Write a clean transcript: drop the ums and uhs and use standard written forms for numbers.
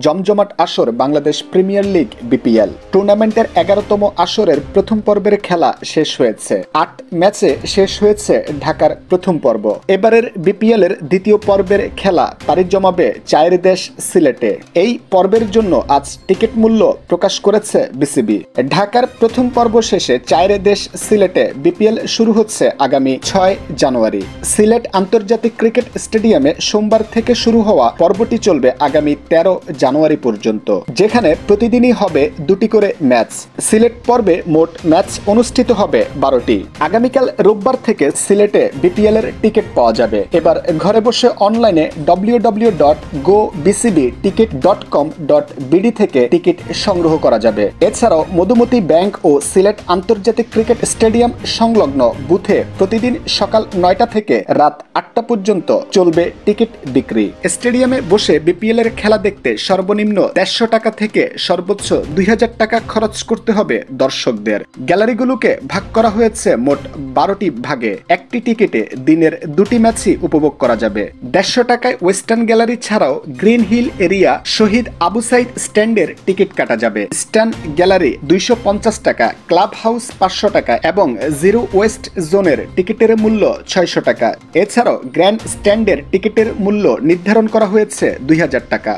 জমজমাট আসর Bangladesh premier league BPL টুর্নামেন্টের 11তম আসরের প্রথম পর্বের খেলা শেষ হয়েছে। 8 ম্যাচে শেষ হয়েছে ঢাকার প্রথম পর্ব। এবারের বিপিএল এর দ্বিতীয় পর্বের খেলা পাড়ি জমাবে চায়ের দেশ সিলেটে। এই পর্বের জন্য আজ টিকিট মূল্য প্রকাশ করেছে বিসিবি। ঢাকার প্রথম পর্ব শেষে চায়ের দেশ সিলেটে বিপিএল শুরু হচ্ছে আগামী 6 জানুয়ারি। সিলেট আন্তর্জাতিক ক্রিকেট স্টেডিয়ামে সোমবার থেকে শুরু হওয়া পর্বটি চলবে আগামী 13 জানুয়ারি পর্যন্ত, যেখানে প্রতিদিনই হবে 2টি করে ম্যাচ। সিলেট পর্বে মোট ম্যাচ অনুষ্ঠিত হবে 12টি। আগামীকাল রোববার থেকে সিলেটে বিপিএল এর টিকিট পাওয়া যাবে। এবার ঘরে বসে অনলাইনে www.gobcbticket.com.bd থেকে টিকিট সংগ্রহ করা যাবে। এছাড়াও মধুমতি ব্যাংক ও সিলেট আন্তর্জাতিক ক্রিকেট স্টেডিয়াম সংলগ্ন বুথে প্রতিদিন সকাল 9টা থেকে রাত 8টা পর্যন্ত চলবে টিকিট বিক্রি। স্টেডিয়ামে বসে বিপিএল এর খেলা দেখতে সর্বনিম্ন 150 টাকা থেকে সর্বোচ্চ 2000 টাকা খরচ করতে হবে দর্শকদের। গ্যালারিগুলোকে ভাগ করা হয়েছে মোট 12টি ভাগে। একটি টিকিটে দিনের 2টি ম্যাচই উপভোগ করা যাবে। 150 টাকায় ওয়েস্টার্ন গ্যালারি ছাড়াও গ্রিন হিল এরিয়া শহীদ আবু সাইদ স্ট্যান্ডের টিকিট কাটা যাবে। ইস্টার্ন গ্যালারি 250 টাকা, ক্লাব হাউস 500 টাকা এবং জিরো ওয়েস্ট জোনের টিকিটের মূল্য 600 টাকা। এছাড়াও গ্র্যান্ড স্ট্যান্ডের টিকিটের মূল্য নির্ধারণ করা হয়েছে 2000 টাকা।